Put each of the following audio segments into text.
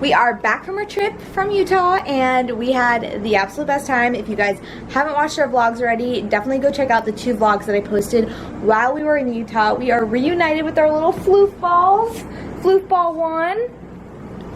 We are back from our trip from Utah and we had the absolute best time. If you guys haven't watched our vlogs already, definitely go check out the 2 vlogs that I posted while we were in Utah. We are reunited with our little floof balls. Floof ball 1.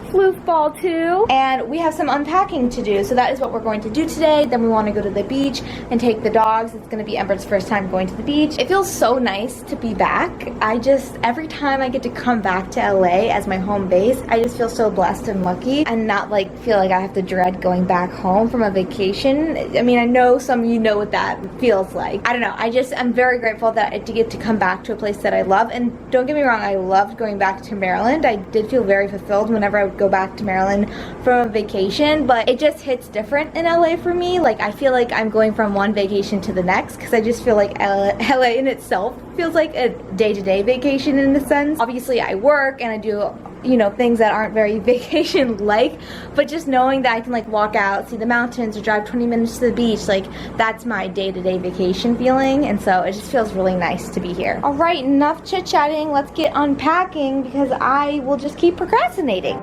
Floof ball 2, and we have some unpacking to do, so that is what we're going to do today. Then we want to go to the beach and take the dogs. It's going to be Ember's first time going to the beach. It feels so nice to be back. Every time I get to come back to LA as my home base, I just feel so blessed and lucky and not like feel like I have to dread going back home from a vacation. I mean, I know some of you know what that feels like. I don't know, I'm very grateful that I get to come back to a place that I love. And don't get me wrong, I loved going back to Maryland. I did feel very fulfilled whenever I would go back to Maryland from a vacation, but it just hits different in LA for me. Like, I feel like I'm going from one vacation to the next because I just feel like LA in itself feels like a day-to-day vacation in a sense. Obviously I work and I do, you know, things that aren't very vacation-like, but just knowing that I can like walk out, see the mountains, or drive 20 minutes to the beach, like that's my day-to-day vacation feeling, and so it just feels really nice to be here. All right, enough chit-chatting. Let's get unpacking because I will just keep procrastinating.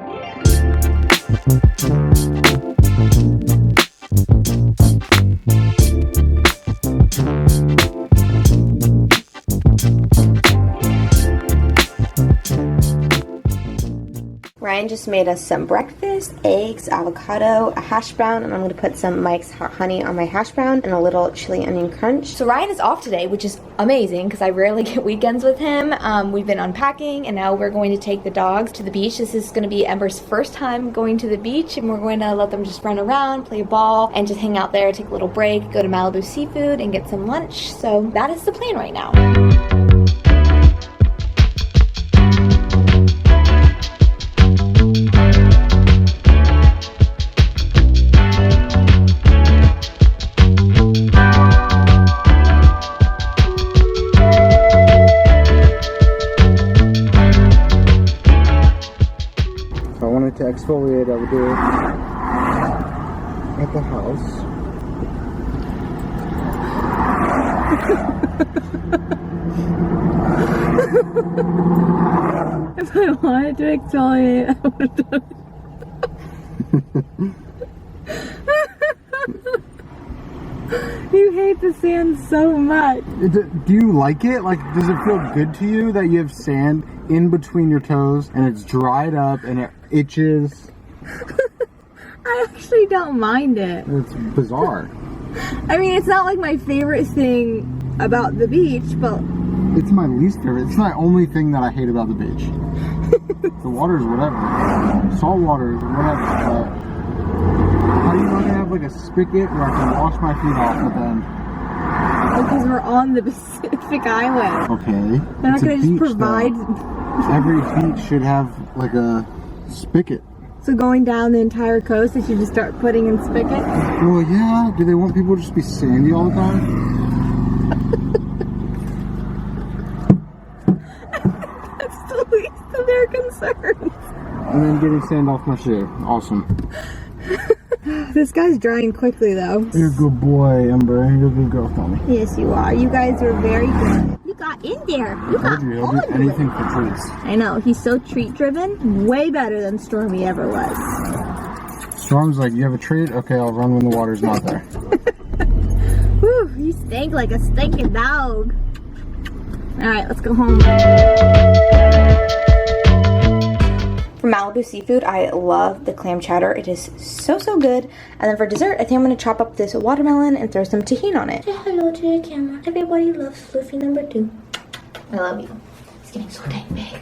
Ryan just made us some breakfast, eggs, avocado, a hash brown, and I'm going to put some Mike's Hot Honey on my hash brown and a little chili onion crunch. So Ryan is off today, which is amazing because I rarely get weekends with him. We've been unpacking and now we're going to take the dogs to the beach. This is going to be Ember's first time going to the beach, and we're going to let them just run around, play ball, and just hang out there, take a little break, go to Malibu Seafood, and get some lunch. So that is the plan right now. To exfoliate, I would do it at the house. If I wanted to exfoliate, I would have done it. You hate the sand so much. Do you like it? Like, does it feel good to you that you have sand in between your toes and it's dried up and it itches? I actually don't mind it. It's bizarre. I mean, it's not like my favorite thing about the beach, but it's my least favorite. It's my only thing that I hate about the beach. The water is whatever. Salt water is whatever. But how are you going to have like a spigot where I can wash my feet off with them? Because we're on the Pacific Island. Okay. They're not going to just provide. Every beach should have like a spigot. So going down the entire coast, they should just start putting in spigots? Well, yeah. Do they want people to just be sandy all the time? That's the least of their concerns. And then getting sand off my shoe. Awesome. This guy's drying quickly, though. You're a good boy, Ember. You're a good girl for me. Yes, you are. You guys are very good. You got in there. You got he'll do anything for treats. I know. He's so treat-driven. Way better than Stormy ever was. Storm's like, you have a treat? Okay, I'll run when the water's not there. Whew, you stink like a stinking dog. Alright, let's go home. For Malibu Seafood, I love the clam chowder. It is so good. And then for dessert, I think I'm going to chop up this watermelon and throw some tahini on it. Say hello to the camera. Everybody loves Floofy number 2. I love you. It's getting so dang big.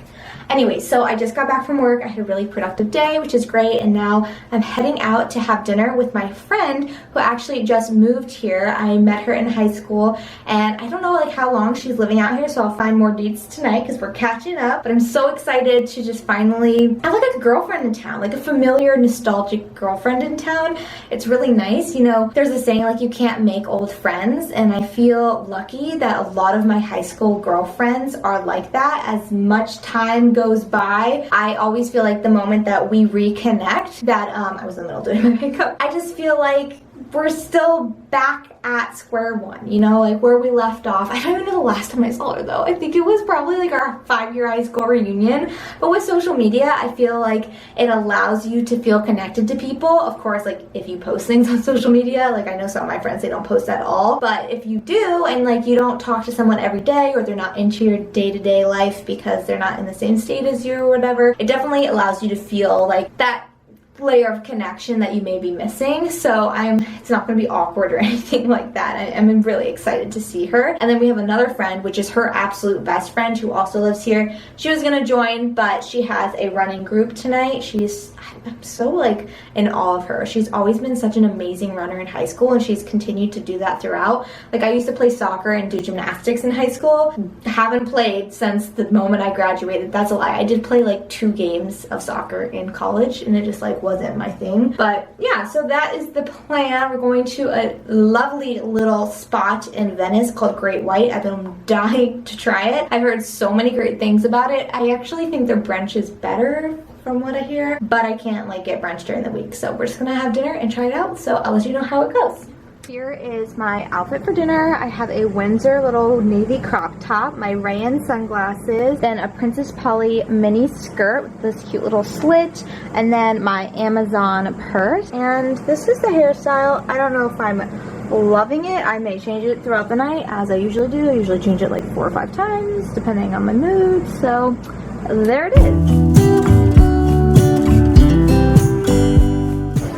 Anyway, so I just got back from work. I had a really productive day, which is great, and now I'm heading out to have dinner with my friend who actually just moved here. I met her in high school, and I don't know like how long she's living out here, so I'll find more dates tonight because we're catching up. But I'm so excited to just finally have like a girlfriend in town, like a familiar, nostalgic girlfriend in town. It's really nice. You know, there's a saying like you can't make old friends, and I feel lucky that a lot of my high school girlfriends are like that. As much time goes by, I always feel like the moment that we reconnect, that I was in the middle of doing my makeup, I just feel like we're still back at square one, you know, like where we left off. I don't even know the last time I saw her though. I think it was probably like our 5-year high school reunion. But with social media, I feel like it allows you to feel connected to people. Of course, like if you post things on social media, like I know some of my friends, they don't post at all. But if you do, and like you don't talk to someone every day, or they're not into your day-to-day life because they're not in the same state as you or whatever, it definitely allows you to feel like that layer of connection that you may be missing. So it's not going to be awkward or anything like that. I'm really excited to see her. And then we have another friend, which is her absolute best friend, who also lives here. She was going to join, but she has a running group tonight. I'm so like in awe of her. She's always been such an amazing runner in high school, and she's continued to do that throughout. Like I used to play soccer and do gymnastics in high school. Haven't played since the moment I graduated. That's a lie. I did play like 2 games of soccer in college, and it just like wasn't my thing. But yeah, so that is the plan. We're going to a lovely little spot in Venice called Great White. I've been dying to try it. I've heard so many great things about it. I actually think their brunch is better from what I hear, but I can't like get brunch during the week, so we're just gonna have dinner and try it out. So I'll let you know how it goes. Here is my outfit for dinner. I have a Windsor little navy crop top, my Ray-Ban sunglasses, then a Princess Polly mini skirt with this cute little slit, and then my Amazon purse. And this is the hairstyle. I don't know if I'm loving it. I may change it throughout the night, as I usually do. I usually change it like 4 or 5 times depending on my mood. So there it is.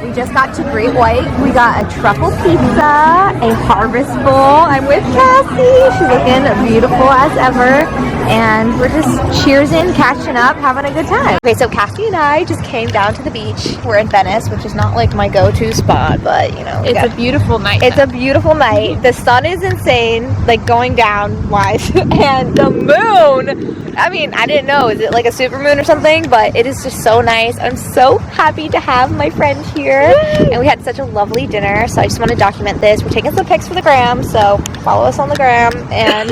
We just got to Great White. We got a truffle pizza, a harvest bowl. I'm with Cassie. She's looking beautiful as ever. And we're just cheersing, catching up, having a good time. Okay, so Cassie and I just came down to the beach. We're in Venice, which is not like my go-to spot, but you know. It's a beautiful night. It's a beautiful night. The sun is insane, like going down wise. And the moon, I mean, I didn't know, is it like a super moon or something? But it is just so nice. I'm so happy to have my friend here. And we had such a lovely dinner, so I just want to document this. We're taking some pics for the gram, so follow us on the gram, and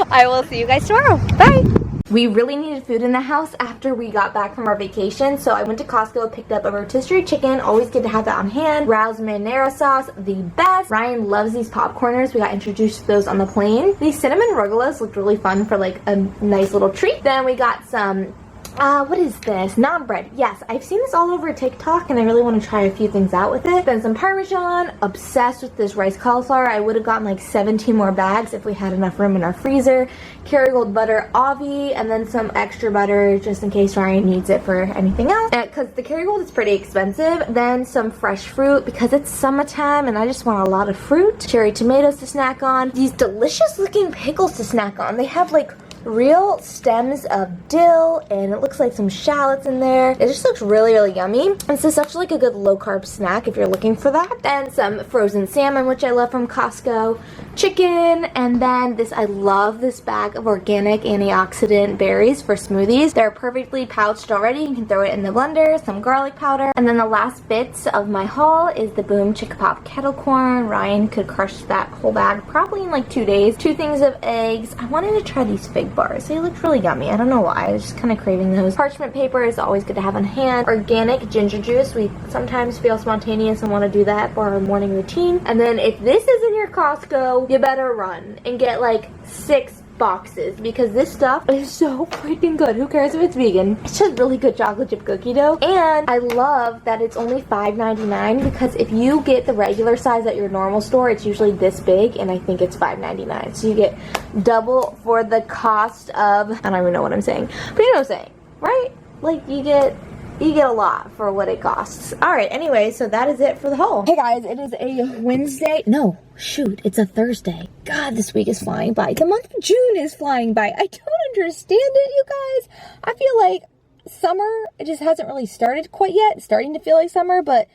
I will see you guys tomorrow. Bye! We really needed food in the house after we got back from our vacation, so I went to Costco, picked up a rotisserie chicken. Always good to have that on hand. Rao's marinara sauce, the best. Ryan loves these popcorners. We got introduced to those on the plane. These cinnamon rugellas looked really fun for like a nice little treat. Then we got some what is this? Naan bread. Yes, I've seen this all over TikTok, and I really want to try a few things out with it. Then some Parmesan. Obsessed with this rice cauliflower. I would have gotten like 17 more bags if we had enough room in our freezer. Kerrygold butter Avi, and then some extra butter just in case Ryan needs it for anything else. Because the Kerrygold is pretty expensive. Then some fresh fruit because it's summertime and I just want a lot of fruit. Cherry tomatoes to snack on. These delicious looking pickles to snack on. They have like real stems of dill, and it looks like some shallots in there. It just looks really, really yummy. And so such like a good low carb snack if you're looking for that. Then some frozen salmon, which I love from Costco. Chicken, and then this, I love this bag of organic antioxidant berries for smoothies. They're perfectly pouched already. You can throw it in the blender, some garlic powder. And then the last bits of my haul is the Boom Chicka Pop kettle corn. Ryan could crush that whole bag probably in like 2 days. 2 things of eggs. I wanted to try these fig bars. They looked really yummy. I don't know why. I was just kind of craving those. Parchment paper is always good to have on hand. Organic ginger juice. We sometimes feel spontaneous and want to do that for our morning routine. And then if this isn't your Costco, you better run and get like 6 boxes because this stuff is so freaking good. Who cares if it's vegan? It's just really good chocolate chip cookie dough. And I love that it's only $5.99 because if you get the regular size at your normal store, it's usually this big, and I think it's $5.99. So you get double for the cost of, I don't even know what I'm saying, but you know what I'm saying, right? Like you get a lot for what it costs. Alright, anyway, so that is it for the haul. Hey guys, it is a Wednesday. No, shoot, it's a Thursday. God, this week is flying by. The month of June is flying by. I don't understand it, you guys. I feel like summer, it just hasn't really started quite yet. It's starting to feel like summer, but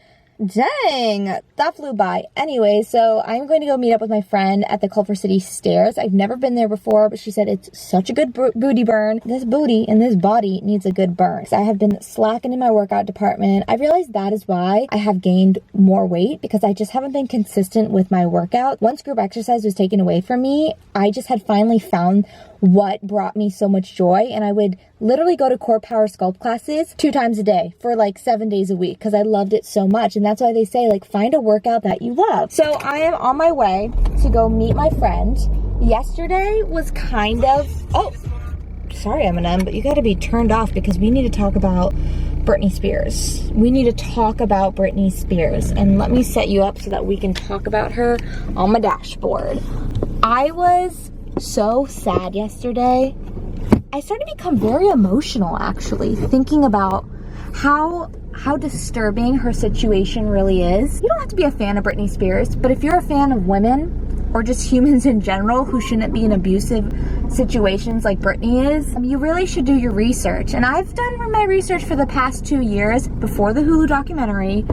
dang, that flew by. Anyway, so I'm going to go meet up with my friend at the Culver City Stairs. I've never been there before, but she said it's such a good booty burn. This booty and this body needs a good burn. So I have been slacking in my workout department. I realized that is why I have gained more weight, because I just haven't been consistent with my workout. Once group exercise was taken away from me, I just had finally found what brought me so much joy. And I would literally go to core power sculpt classes 2 times a day for like 7 days a week because I loved it so much. And that's why they say, like, find a workout that you love. So I am on my way to go meet my friend. Yesterday was kind of, oh, sorry Eminem, but you got to be turned off because we need to talk about Britney Spears. We need to talk about Britney Spears. And let me set you up so that we can talk about her on my dashboard. I was so sad yesterday. I started to become very emotional, actually, thinking about how disturbing her situation really is. You don't have to be a fan of Britney Spears, but if you're a fan of women or just humans in general who shouldn't be in abusive situations like Britney is, you really should do your research. And I've done my research for the past 2 years before the Hulu documentary,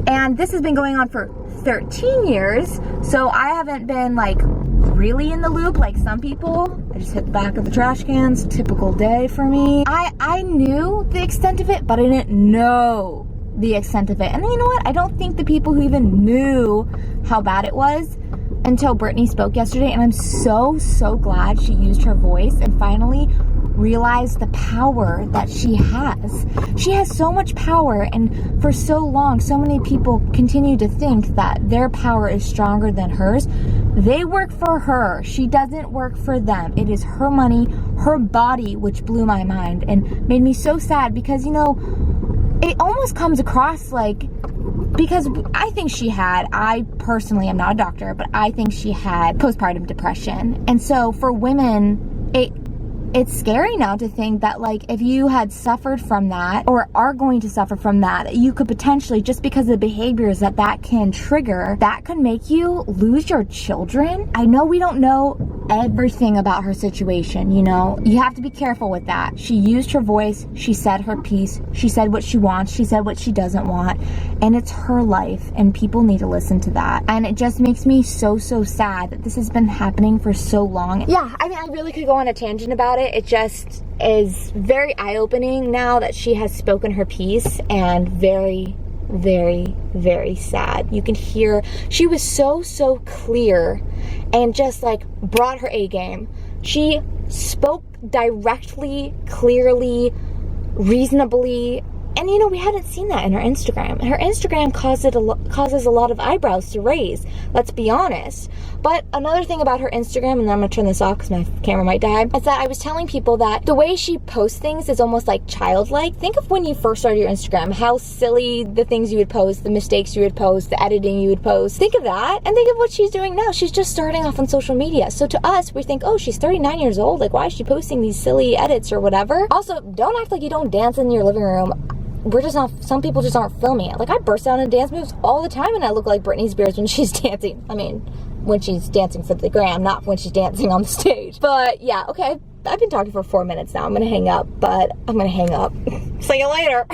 and this has been going on for 13 years, so I haven't been like really in the loop like some people. I just hit the back of the trash cans. Typical day for me. I knew the extent of it, but I didn't know the extent of it. And you know what? I don't think the people who even knew how bad it was until Britney spoke yesterday, and I'm so glad she used her voice and finally realized the power that she has. She has so much power, and for so long, so many people continue to think that their power is stronger than hers. They work for her. She doesn't work for them. It is her money, her body, which blew my mind and made me so sad because, you know, it almost comes across like, because I think I personally am not a doctor, but I think she had postpartum depression. And so for women, it's scary now to think that, like, if you had suffered from that or are going to suffer from that, you could potentially, just because of the behaviors that can trigger, that could make you lose your children. I know we don't know everything about her situation, you know. You have to be careful with that. She used her voice. She said her piece. She said what she wants. She said what she doesn't want. And it's her life, and people need to listen to that. And it just makes me so sad that this has been happening for so long. Yeah, I mean, I really could go on a tangent about it. It just is very eye-opening now that she has spoken her piece, and very sad. You can hear she was so clear and just like brought her A game. She spoke directly, clearly, reasonably. And you know, we hadn't seen that in her Instagram. Her Instagram causes a lot of eyebrows to raise, let's be honest. But another thing about her Instagram, and then I'm gonna turn this off because my camera might die, is that I was telling people that the way she posts things is almost like childlike. Think of when you first started your Instagram, how silly the things you would post, the mistakes you would post, the editing you would post. Think of that, and think of what she's doing now. She's just starting off on social media. So to us, we think, oh, she's 39 years old. Like, why is she posting these silly edits or whatever? Also, don't act like you don't dance in your living room. We're just not, some people just aren't filming it. Like, I burst out in dance moves all the time and I look like Britney Spears when she's dancing. I mean, when she's dancing for the gram, not when she's dancing on the stage. But yeah, okay, I've been talking for 4 minutes now. I'm gonna hang up, but I'm gonna hang up. See you later.